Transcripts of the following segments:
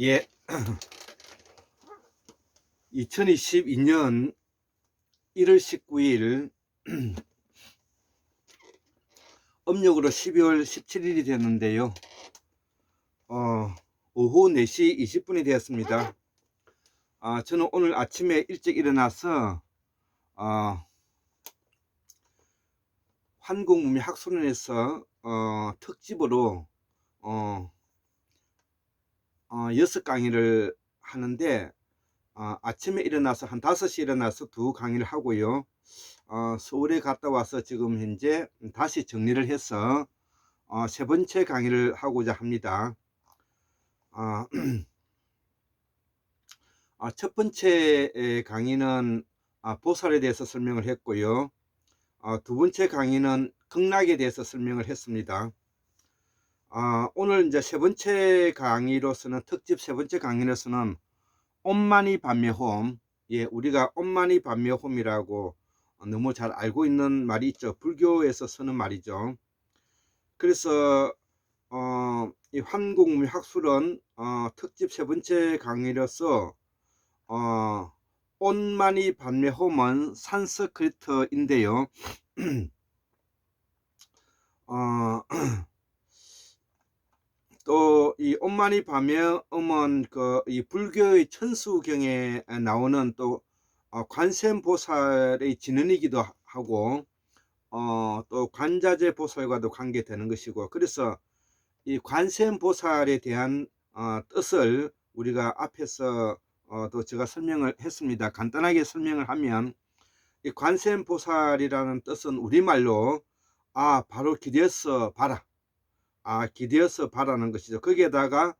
예, 2022년 1월 19일 음력으로 12월 17일이 됐는데요. 오후 4시 20분이 되었습니다. 저는 오늘 아침에 일찍 일어나서 한국문명학술원에서 특집으로 6강의를 하는데, 아침에 일어나서 한 5시 일어나서 2강의를 하고요. 서울에 갔다 와서 지금 현재 다시 정리를 해서 3번째 강의를 하고자 합니다. 첫 번째 강의는 보살에 대해서 설명을 했고요. 두 번째 강의는 극락에 대해서 설명을 했습니다. 오늘 이제 세 번째 강의로서는, 특집 세 번째 강의로서는 엄마니 반매홈, 우리가 엄마니 반매홈이라고 너무 잘 알고 있는 말이 있죠. 불교에서 쓰는 말이죠. 그래서 이 한국문명학술원 특집 세 번째 강의로서 엄마니 반매홈은 산스크리트인데요. 또 이 엄마니 반매홈은 이 불교의 천수경에 나오는 또 관세음보살의 진언이기도 하고, 또 관자재 보살과도 관계되는 것이고, 그래서 이 관세음보살에 대한 뜻을 우리가 앞에서 또 제가 설명을 했습니다. 간단하게 설명을 하면, 이 관세음보살이라는 뜻은 우리말로 바로 기대어서 봐라, 기대어서 봐라는 것이죠. 거기에다가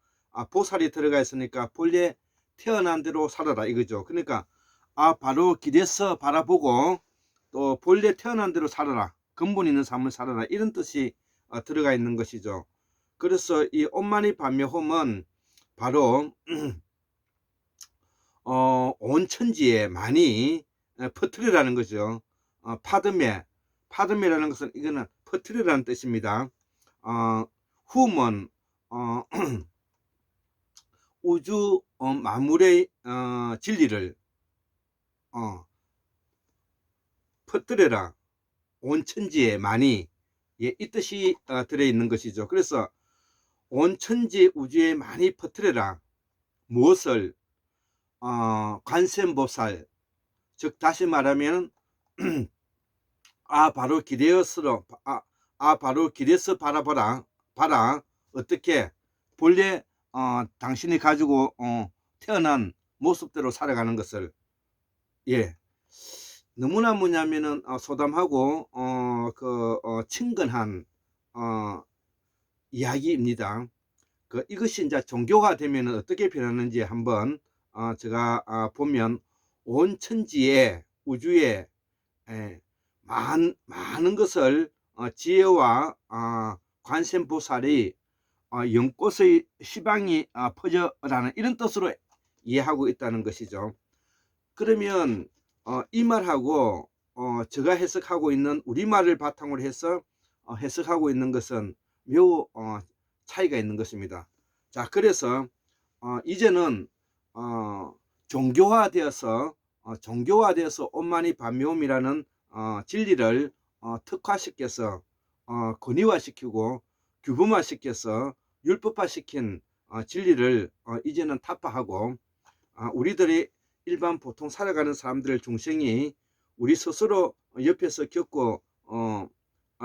보살이 들어가 있으니까 본래 태어난 대로 살아라 이거죠. 그러니까 바로 기대서 바라보고 또 본래 태어난 대로 살아라, 근본 있는 삶을 살아라, 이런 뜻이 들어가 있는 것이죠. 그래서 이 엄마니 반매홈은 바로 온 천지에 많이 퍼뜨리라는 거죠. 파드메라는 것은 이거는 퍼뜨리라는 뜻입니다. 훔은 우주 만물의 진리를 퍼뜨려라, 온 천지에 많이, 이 뜻이 들어있는 것이죠. 그래서 온 천지 우주에 많이 퍼뜨려라. 무엇을? 관세음보살, 즉 다시 말하면 바로 기대어서 바로 기대서 바라봐라. 어떻게? 본래 당신이 가지고 태어난 모습대로 살아가는 것을. 너무나 뭐냐면은 소담하고 친근한 이야기입니다. 이것이 이제 종교화 되면 어떻게 변하는지 한번 제가 보면, 온 천지에 우주에 많은 것을 지혜와 관세음보살이 연꽃의 시방이 퍼져라는 이런 뜻으로 이해하고 있다는 것이죠. 그러면 이 말하고 제가 해석하고 있는 우리말을 바탕으로 해서 해석하고 있는 것은 매우 차이가 있는 것입니다. 자, 그래서 이제는 종교화되어서 엄마니 반매홈이라는 진리를 특화시켜서 권위화시키고 규범화시켜서 율법화시킨 진리를 이제는 타파하고, 우리들이 일반 보통 살아가는 사람들 중심이 우리 스스로 옆에서 겪고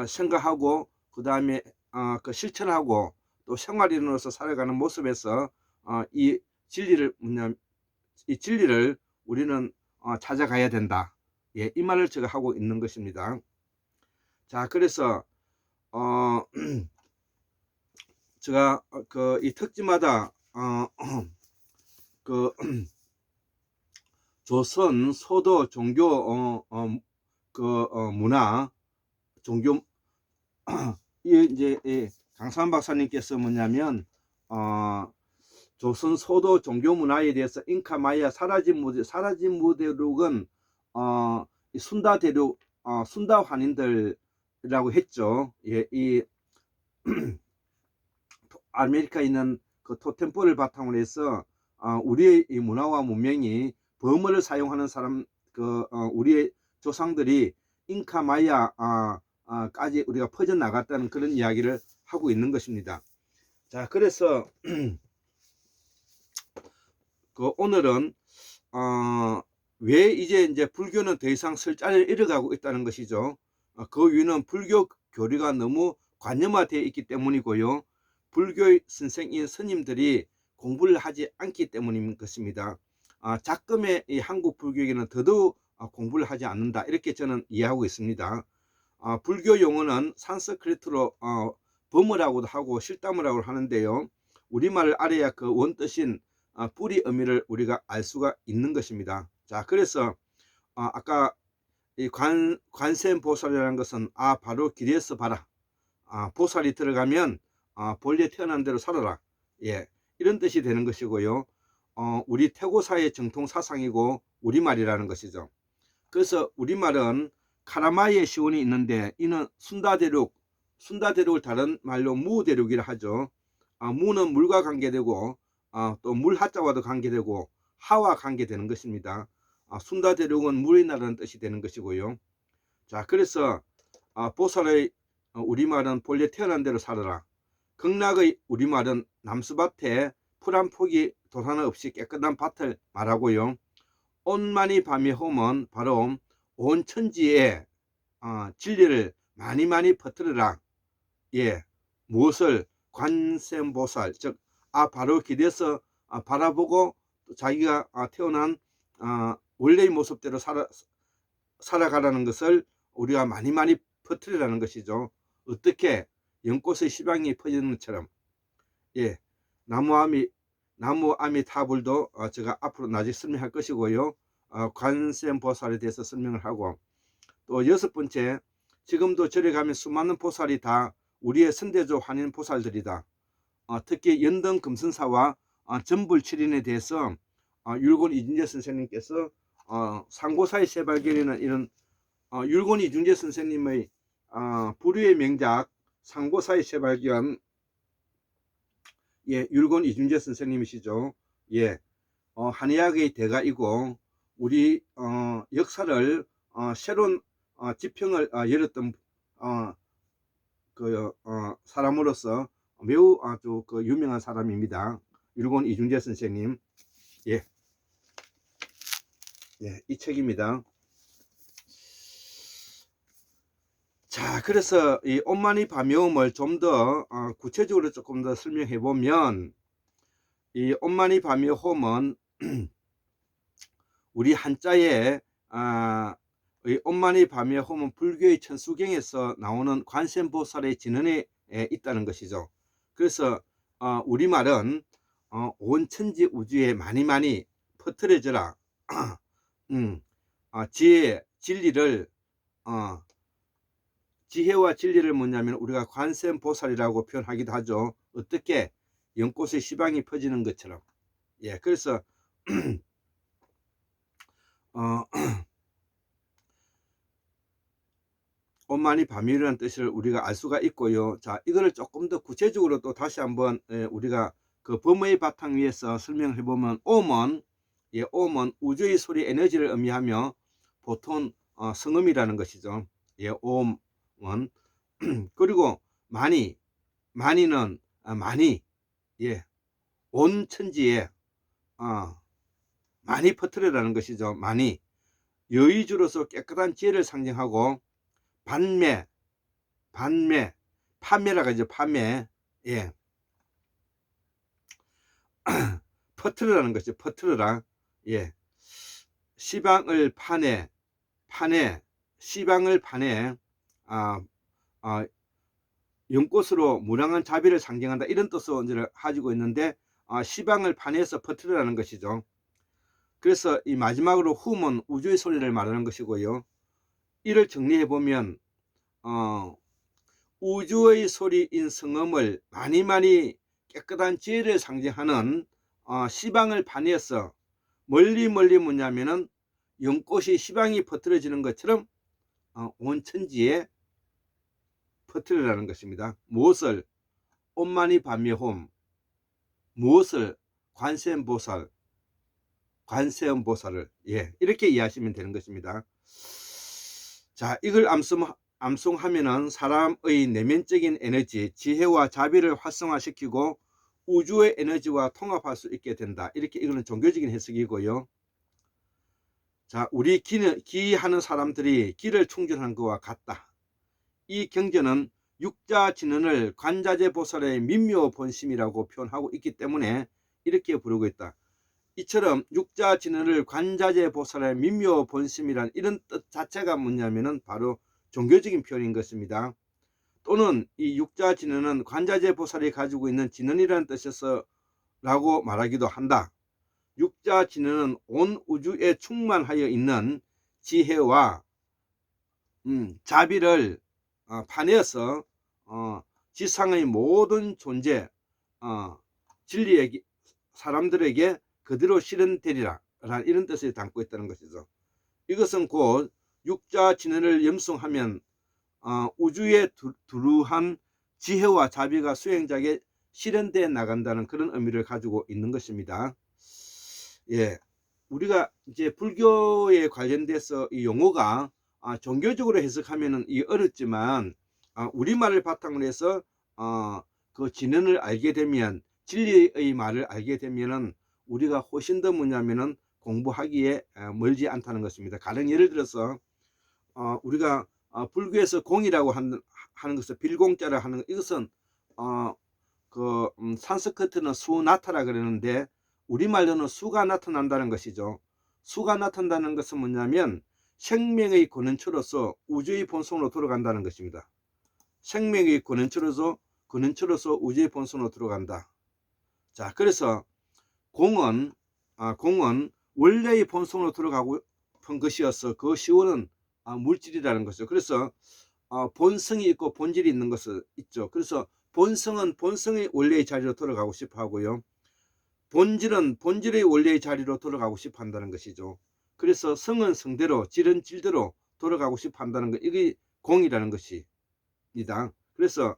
생각하고 그 다음에 실천하고 또 생활인으로서 살아가는 모습에서 이 진리를 우리는 찾아가야 된다. 이 말을 제가 하고 있는 것입니다. 자, 그래서 제가 이 특집마다 조선 소도 종교 문화, 종교 이제 강산 박사님께서 뭐냐면 조선 소도 종교 문화에 대해서 잉카 마야 사라진 무대륙은 순다 대륙 순다 환인들이라고 했죠. 이 아메리카에 있는 그 토템폴을 바탕으로 해서 우리의 이 문화와 문명이 버머를 사용하는 사람 우리의 조상들이 잉카 마야 까지 우리가 퍼져 나갔다는 그런 이야기를 하고 있는 것입니다. 자, 그래서 오늘은 왜 이제 불교는 더 이상 설 자리를 잃어가고 있다는 것이죠. 그 이유는 불교 교리가 너무 관념화되어 있기 때문이고요. 불교의 선생인 스님들이 공부를 하지 않기 때문인 것입니다. 작금의 이 한국 불교에는 더더욱 공부를 하지 않는다, 이렇게 저는 이해하고 있습니다. 불교 용어는 산스크리트로 범어라고도 하고 실담어라고 하는데요. 우리말을 알아야 그 원뜻인 뿌리 의미를 우리가 알 수가 있는 것입니다. 자, 그래서 아까 이 관세음보살이라는 것은 바로 길에서 봐라. 보살이 들어가면 본래 태어난 대로 살아라. 예, 이런 뜻이 되는 것이고요. 우리 태고사의 정통 사상이고 우리말이라는 것이죠. 그래서 우리말은 카라마이의 시온이 있는데 이는 순다대륙을 다른 말로 무대륙이라 하죠. 무는 물과 관계되고 또 물하자와도 관계되고 하와 관계되는 것입니다. 순다대륙은 물이 나라는 뜻이 되는 것이고요. 자, 그래서 보살의 우리말은 본래 태어난 대로 살아라. 극락의 우리말은 남수밭에 풀 한 폭이 돌 하나 없이 깨끗한 밭을 말하고요. 온만이 밤이 홈은 바로 온 천지에 진리를 많이 퍼뜨려라. 예, 무엇을? 관세음보살, 즉 바로 기대서 바라보고 자기가 태어난 원래의 모습대로 살아가라는 것을 우리가 많이 퍼뜨리라는 것이죠. 어떻게? 연꽃의 시방이 퍼지는 것처럼. 예, 나무 아미타불도 제가 앞으로 나중에 설명할 것이고요. 관세음보살에 대해서 설명을 하고, 또 여섯 번째, 지금도 절에 가면 수많은 보살이 다 우리의 선대조 환인 보살들이다. 특히 연등 금선사와 전불칠인에 대해서 율곤 이준재 선생님께서 상고사의 세발견에는 이런 율곤 이준재 선생님의 불후의 명작 상고사의 세발견, 예, 율곤 이준재 선생님이시죠. 예, 한의학의 대가이고 우리 역사를 새로운 지평을 열었던 사람으로서 매우 아주 유명한 사람입니다. 율곤 이준재 선생님. 예, 이 책입니다. 자, 그래서 이 온만이 밤여음을 좀 더 구체적으로 조금 더 설명해 보면, 이 온만이 밤여음은 우리 한자에 이 온만이 밤여음은 불교의 천수경에서 나오는 관세음보살의 진언에 있다는 것이죠. 그래서 우리말은 온 천지 우주에 많이 퍼뜨려져라. 진리를 지혜와 진리를 뭐냐면 우리가 관세음보살이라고 표현하기도 하죠. 어떻게? 연꽃의 시방이 퍼지는 것처럼. 예, 그래서 온만이 밤이라는 뜻을 우리가 알 수가 있고요. 자, 이거를 조금 더 구체적으로 또 다시 한번 우리가 그 범어의 바탕 위에서 설명을 해보면, 오음은 우주의 소리 에너지를 의미하며 보통 성음이라는 것이죠. 예, 오음은. 그리고 많이는 많이, 예, 온 천지에 많이 퍼뜨려라는 것이죠. 많이. 여의주로서 깨끗한 지혜를 상징하고, 판매라고 하죠. 판매. 예. 퍼뜨려라는 것이죠. 퍼뜨려라. 예. 시방을 파내, 시방을 파내, 연꽃으로 무량한 자비를 상징한다, 이런 뜻을 가지고 있는데, 시방을 파내서 퍼뜨려라는 것이죠. 그래서 이 마지막으로 훔은 우주의 소리를 말하는 것이고요. 이를 정리해 보면 우주의 소리인 성음을 많이 깨끗한 지혜를 상징하는 시방을 파내서 멀리 뭐냐면은 연꽃이 시방이 퍼뜨려지는 것처럼 온 천지에 퍼뜨리라는 것입니다. 무엇을? 온만이 밤여홈, 무엇을 관세음보살, 관세음보살을 이렇게 이해하시면 되는 것입니다. 자, 이걸 암송하면은 사람의 내면적인 에너지, 지혜와 자비를 활성화시키고 우주의 에너지와 통합할 수 있게 된다. 이렇게 이거는 종교적인 해석이고요. 자, 우리 기하는 사람들이 기를 충전한 것과 같다. 이 경전은 육자진언을 관자재 보살의 민묘 본심이라고 표현하고 있기 때문에 이렇게 부르고 있다. 이처럼 육자진언을 관자재 보살의 민묘 본심이란 이런 뜻 자체가 뭐냐면은 바로 종교적인 표현인 것입니다. 또는 이 육자진언은 관자재 보살이 가지고 있는 진언이라는 뜻에서 라고 말하기도 한다. 육자진언은 온 우주에 충만하여 있는 지혜와 자비를 파내어서 지상의 모든 존재 진리에게 사람들에게 그대로 실현되리라 라는 이런 뜻을 담고 있다는 것이죠. 이것은 곧 육자진언을 염송하면 우주에 두루한 지혜와 자비가 수행자에게 실현되어 나간다는 그런 의미를 가지고 있는 것입니다. 우리가 이제 불교에 관련돼서 이 용어가 종교적으로 해석하면은 이 어렵지만 우리말을 바탕으로 해서 그 진언을 알게 되면, 진리의 말을 알게 되면은 우리가 훨씬 더 뭐냐면은 공부하기에 멀지 않다는 것입니다. 가령 예를 들어서 우리가 불교에서 공이라고 하는 것을 빌공자라 하는 것, 이것은 산스크리트는 수나타라 그러는데 우리말로는 수가 나타난다는 것이죠. 수가 나타난다는 것은 뭐냐면 생명의 근원처로서 우주의 본성으로 돌아간다는 것입니다. 생명의 근원처로서 우주의 본성으로 들어간다. 자, 그래서 공은 원래의 본성으로 들어가고 싶은 것이어서 그 시원은 물질이라는 것이죠. 그래서 본성이 있고 본질이 있는 것은 있죠. 그래서 본성은 본성의 원래의 자리로 돌아가고 싶어 하고요. 본질은 본질의 원래의 자리로 돌아가고 싶어 한다는 것이죠. 그래서 성은 성대로, 질은 질대로 돌아가고 싶어 한다는 것, 이게 공이라는 것입니다. 그래서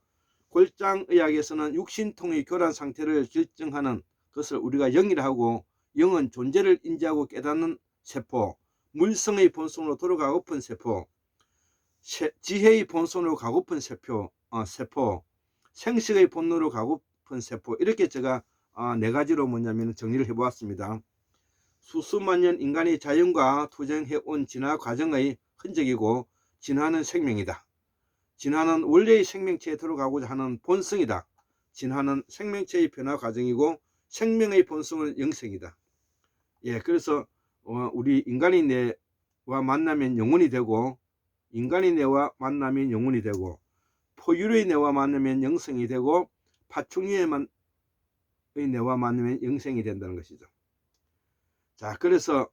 골장의학에서는 육신통의 교란 상태를 결정하는 것을 우리가 영이라 하고, 영은 존재를 인지하고 깨닫는 세포, 물성의 본성으로 돌아가고픈 세포, 지혜의 본성으로 가고픈 세포, 생식의 본능으로 가고픈 세포, 이렇게 제가 네 가지로 뭐냐면 정리를 해보았습니다. 수수만 년 인간이 자연과 투쟁해온 진화 과정의 흔적이고, 진화는 생명이다. 진화는 원래의 생명체에 들어가고자 하는 본성이다. 진화는 생명체의 변화 과정이고 생명의 본성은 영생이다. 그래서 우리 인간이 내와 만나면 영혼이 되고, 인간이 내와 만나면 영혼이 되고, 포유류의 내와 만나면 영성이 되고, 파충류의 내와 만나면 영생이 된다는 것이죠. 자, 그래서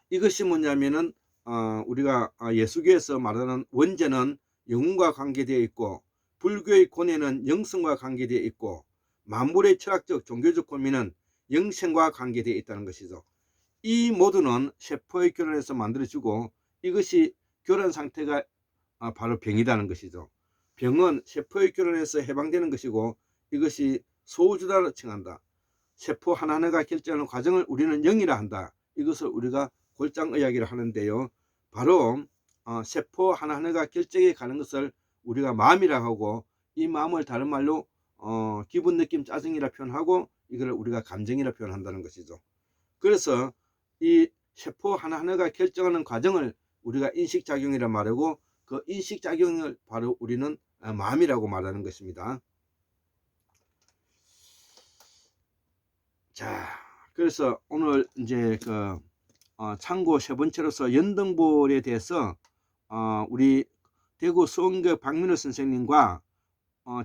이것이 뭐냐면은 우리가 예수교에서 말하는 원죄는 영혼과 관계되어 있고, 불교의 고뇌는 영성과 관계되어 있고, 만물의 철학적 종교적 고민은 영생과 관계되어 있다는 것이죠. 이 모두는 세포의 교란에서 만들어지고, 이것이 교란 상태가 바로 병이라는 것이죠. 병은 세포의 교란에서 해방되는 것이고, 이것이 소주다로 칭한다. 세포 하나하나가 결정하는 과정을 우리는 영이라 한다. 이것을 우리가 골장의학이라 하는데요. 바로 세포 하나하나가 결정해 가는 것을 우리가 마음이라 하고, 이 마음을 다른 말로 기분, 느낌, 짜증이라 표현하고, 이걸 우리가 감정이라 표현한다는 것이죠. 그래서 이 세포 하나하나가 결정하는 과정을 우리가 인식작용이라 말하고, 그 인식작용을 바로 우리는 마음이라고 말하는 것입니다. 자, 그래서 오늘 이제 참고 세 번째로서 연등불에 대해서 우리 대구 수원교 박민호 선생님과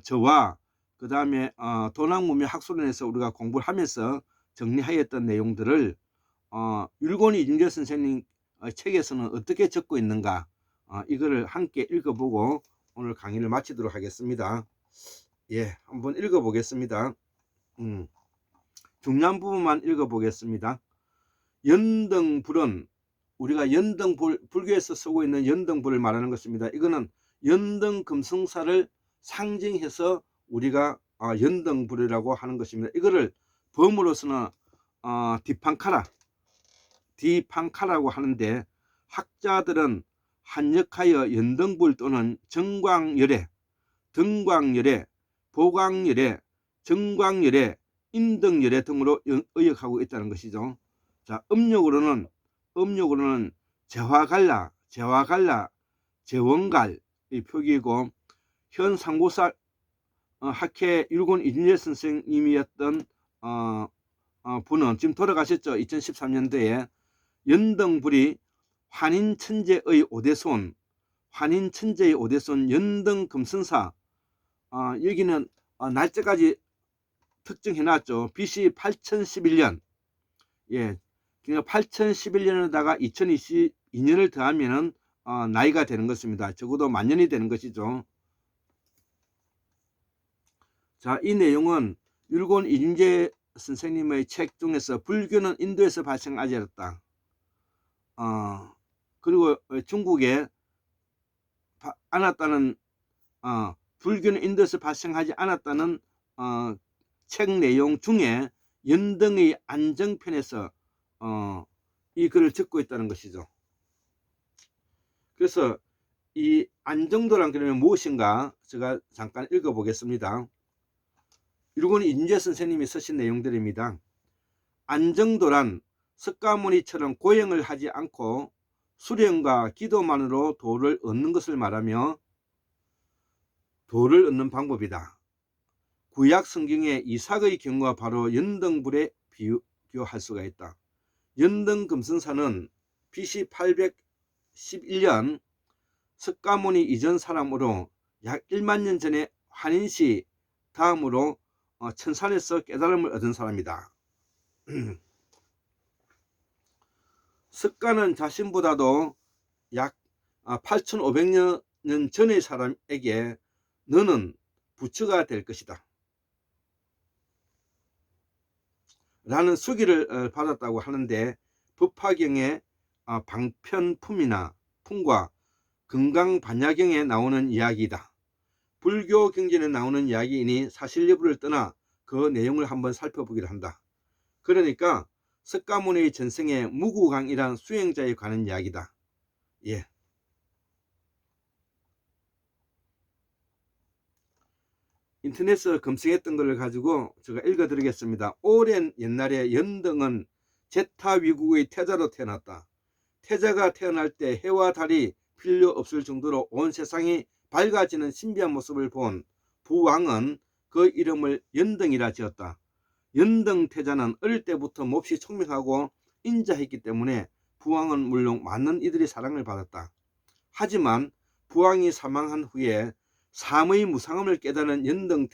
저와 그 다음에 도남문명학술원에서 우리가 공부를 하면서 정리하였던 내용들을 율곤이 이중재 선생님 책에서는 어떻게 적고 있는가, 이거를 함께 읽어보고 오늘 강의를 마치도록 하겠습니다. 한번 읽어보겠습니다. 중요한 부분만 읽어보겠습니다. 연등불은 우리가 불교에서 쓰고 있는 연등불을 말하는 것입니다. 이거는 연등금성사를 상징해서 우리가 연등불이라고 하는 것입니다. 이거를 범으로서는 디판카라고 하는데, 학자들은 한역하여 연등불 또는 정광열애, 등광열애, 보광열애, 정광열애, 인등열애 등으로 의역하고 있다는 것이죠. 자, 음력으로는 재화갈라, 재원갈 이 표기이고, 현 상고사 학회 율곤 이준재 선생님이었던 분은 지금 돌아가셨죠. 2013년도에 연등불이 환인천재의 5대손, 연등금선사, 여기는 날짜까지 특정해 놨죠. BC 8011년. 예. 그러니까 8011년에다가 2022년을 더하면은 나이가 되는 것입니다. 적어도 만년이 되는 것이죠. 자, 이 내용은 율곤 이준재 선생님의 책 중에서 불교는 인도에서 발생하지 않았다. 그리고 중국에 불교는 인도에서 발생하지 않았다는 책 내용 중에 연등의 안정편에서 이 글을 적고 있다는 것이죠. 그래서 이 안정도란 그러면 무엇인가 제가 잠깐 읽어보겠습니다. 율곤 이준재 선생님이 쓰신 내용들입니다. 안정도란 석가모니처럼 고행을 하지 않고 수련과 기도만으로 도를 얻는 것을 말하며 도를 얻는 방법이다. 구약 성경의 이삭의 경우와 바로 연등불에 비교할 수가 있다. 연등금선사는 BC 811년 석가모니 이전 사람으로 약 1만 년 전에 환인시 다음으로 천산에서 깨달음을 얻은 사람이다. 석가는 자신보다도 약 8500년 전의 사람에게 너는 부처가 될 것이다 라는 수기를 받았다고 하는데, 법화경의 방편품이나 품과 금강반야경에 나오는 이야기이다. 불교 경전에 나오는 이야기이니 사실 여부를 떠나 그 내용을 한번 살펴보기로 한다. 그러니까 석가모니의 전생에 무구강이란 수행자에 관한 이야기다. 예. 인터넷에서 검색했던 것을 가지고 제가 읽어드리겠습니다. 오랜 옛날에 연등은 제타위국의 태자로 태어났다. 태자가 태어날 때 해와 달이 필요 없을 정도로 온 세상이 밝아지는 신비한 모습을 본 부왕은 그 이름을 연등이라 지었다. 연등 태자는 어릴 때부터 몹시聰明하고 인자했기 때문에 부왕은 물론 많은 이들의 사랑을 받았다. 하지만 부왕이 사망한 후에 삶의 무상함을 깨달은 연등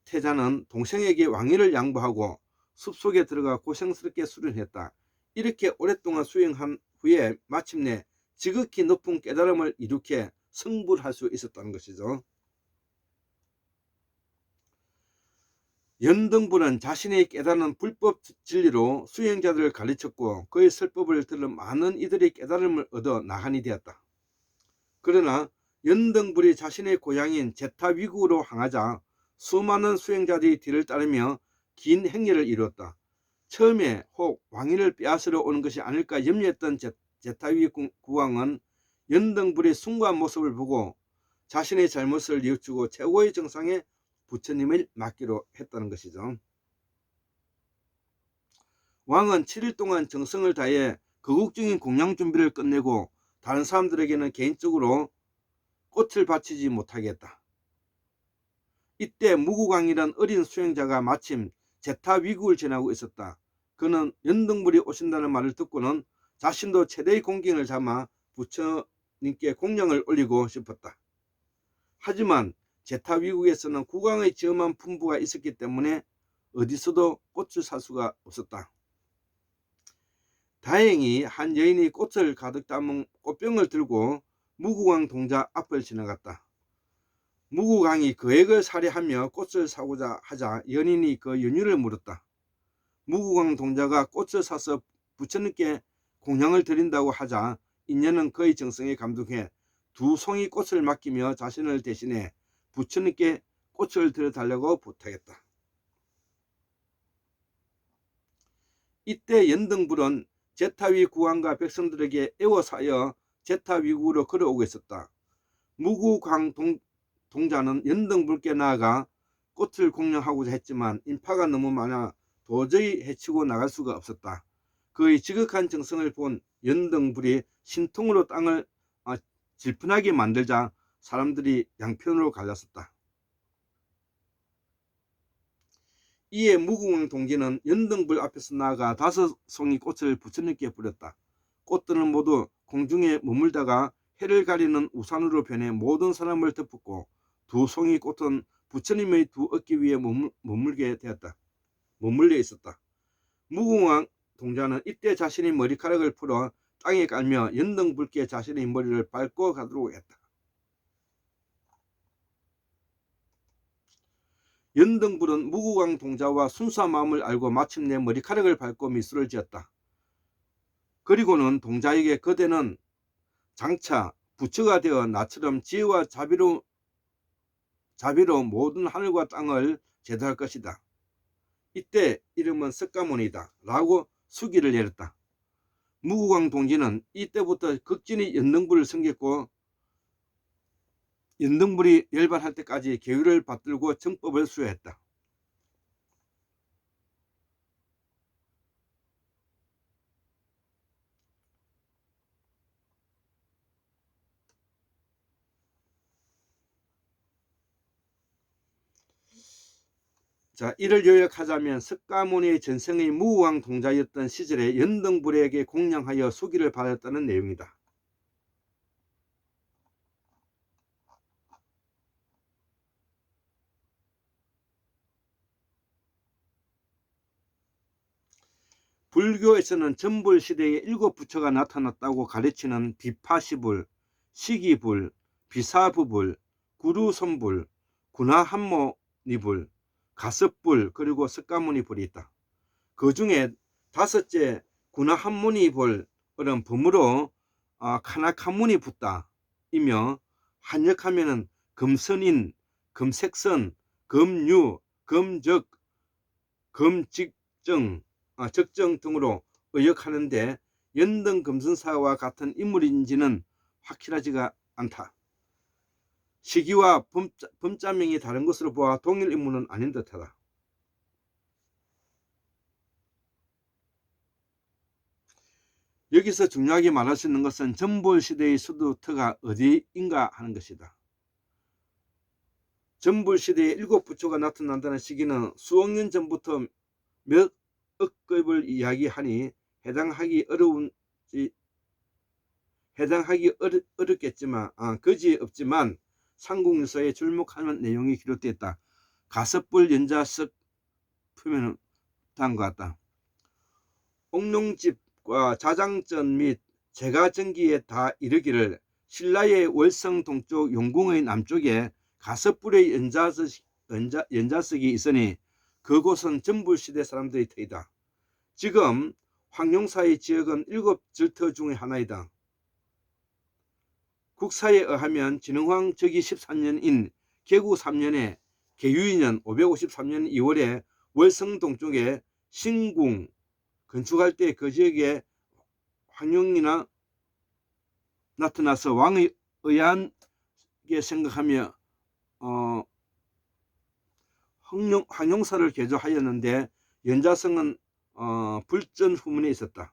태자는 동생에게 왕위를 양보하고 숲속에 들어가 고생스럽게 수련했다. 이렇게 오랫동안 수행한 후에 마침내 지극히 높은 깨달음을 이룩해 성불할 수 있었다는 것이죠. 연등불은 자신의 깨달은 불법 진리로 수행자들을 가르쳤고 그의 설법을 들은 많은 이들이 깨달음을 얻어 나한이 되었다. 그러나 연등불이 자신의 고향인 제타위국으로 향하자 수많은 수행자들이 뒤를 따르며 긴 행렬을 이루었다. 처음에 혹 왕위를 빼앗으러 오는 것이 아닐까 염려했던 제타위국 국왕은 연등불의 숭고한 모습을 보고 자신의 잘못을 뉘우치고 최고의 정상에 부처님을 맡기로 했다는 것이죠. 왕은 7일 동안 정성을 다해 거국적인 공양 준비를 끝내고 다른 사람들에게는 개인적으로 꽃을 바치지 못하게 했다. 이때 무구강이란 어린 수행자가 마침 제타위국을 지나고 있었다. 그는 연등불이 오신다는 말을 듣고는 자신도 최대의 공경을 삼아 부처님께 공양을 올리고 싶었다. 하지만 제타위국에서는 국왕의 지엄한 품부가 있었기 때문에 어디서도 꽃을 살 수가 없었다. 다행히 한 여인이 꽃을 가득 담은 꽃병을 들고 무구강 동자 앞을 지나갔다. 무구강이 거액을 살해하며 꽃을 사고자 하자 연인이 그 연유를 물었다. 무구강 동자가 꽃을 사서 부처님께 공양을 드린다고 하자 인연은 그의 정성에 감동해 2송이 꽃을 맡기며 자신을 대신해 부처님께 꽃을 들여달라고 부탁했다. 이때 연등불은 제타위 국왕과 백성들에게 애워싸여 제타위국으로 걸어오고 있었다. 무구광 동자는 연등불께 나아가 꽃을 공양하고자 했지만 인파가 너무 많아 도저히 헤치고 나갈 수가 없었다. 그의 지극한 정성을 본 연등불이 신통으로 땅을 질펀하게 만들자 사람들이 양편으로 갈랐었다. 이에 무궁왕 동지는 연등불 앞에서 나아가 5송이 꽃을 부처님께 뿌렸다. 꽃들은 모두 공중에 머물다가 해를 가리는 우산으로 변해 모든 사람을 덮었고 2송이 꽃은 부처님의 2 어깨 위에 머물러 있었다. 무궁왕 동자는 이때 자신의 머리카락을 풀어 땅에 깔며 연등불께 자신의 머리를 밟고 가도록 했다. 연등불은 무구왕 동자와 순수한 마음을 알고 마침내 머리카락을 밟고 미소를 지었다. 그리고는 동자에게 그대는 장차 부처가 되어 나처럼 지혜와 자비로 모든 하늘과 땅을 제도할 것이다. 이때 이름은 석가모니다 라고 수기를 내렸다. 무구왕 동지는 이때부터 극진히 연등불을 섬겼고 연등불이 열반할 때까지 계율을 받들고 정법을 수여했다. 자, 이를 요약하자면 석가모니의 전생의 무구왕 동자였던 시절에 연등불에게 공양하여 수기를 받았다는 내용이다. 불교에서는 전불시대에 7 부처가 나타났다고 가르치는 비파시불, 시기불, 비사부불, 구루선불, 구나한모니불, 가섭불, 그리고 석가모니불이 있다. 그 중에 5째 구나한모니불은 범으로 카나카문이 붙다 이며 한역하면은 금선인, 금색선, 금유, 금적, 금직정, 적정 등으로 의역하는데 연등금선사와 같은 인물인지는 확실하지가 않다. 시기와 범자명이 다른 것으로 보아 동일 인물은 아닌 듯하다. 여기서 중요하게 말할 수 있는 것은 전불시대의 수두터가 어디인가 하는 것이다. 전불시대에 7 부처가 나타난다는 시기는 수억 년 전부터 몇 억급을 이야기하니 해당하기 어렵겠지만 그지없지만 삼국유서에 줄목하는 내용이 기록되었다. 가섭불 연자석 표면은 다음과 같다. 옥룡집과 자장전 및 제가전기에 다 이르기를 신라의 월성 동쪽 용궁의 남쪽에 가섭불의 연자석이 있으니 그곳은 전불시대 사람들의 터이다. 지금 황룡사의 지역은 7 절터 중의 하나이다. 국사에 의하면 진흥왕 즉위 13년인 개구 3년에 계유년 553년 2월에 월성 동쪽에 신궁 건축할 때 그 지역에 황룡이나 나타나서 왕의 의안에 생각하며 황룡사를 개조하였는데 연자성은 불전 후문에 있었다.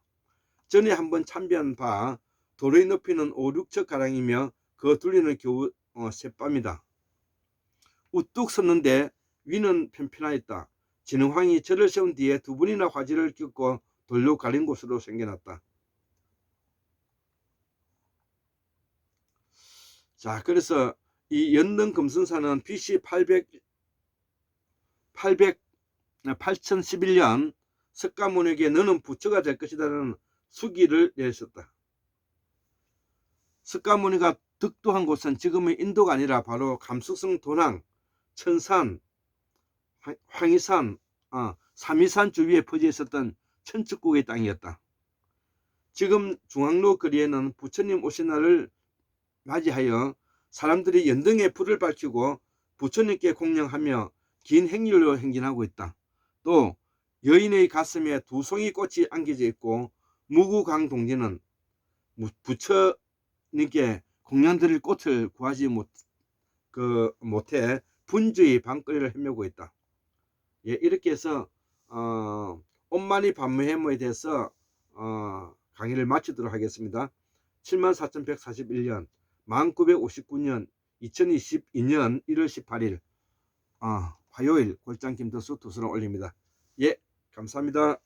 전에 한번 참배한 바 도로의 높이는 5, 6척 가량이며 그 둘리는 겨우 셋밤이다. 우뚝 섰는데 위는 편편하였다. 진흥왕이 절을 세운 뒤에 2번이나 화지를 긋고 돌로 가린 곳으로 생겨났다. 자, 그래서 이 연등금선사는 BC 8011년 석가모니에게 너는 부처가 될 것이라는 수기를 내렸었다. 석가모니가 득도한 곳은 지금의 인도가 아니라 바로 감숙성 도낭, 천산, 황희산, 삼위산 주위에 퍼져 있었던 천축국의 땅이었다. 지금 중앙로 거리에는 부처님 오신 날을 맞이하여 사람들이 연등에 불을 밝히고 부처님께 공양하며 긴 행렬로 행진하고 있다. 또 여인의 가슴에 두 송이 꽃이 안겨져 있고 무구강동지는 부처님께 공양드릴 꽃을 구하지 못해 분주히 밤거리를 헤매고 있다. 예, 이렇게 해서 온만이 반무해모에 대해서 강의를 마치도록 하겠습니다. 74,141년 1959년 2022년 1월 18일 화요일 골장 김덕수 도서를 올립니다. 예, 감사합니다.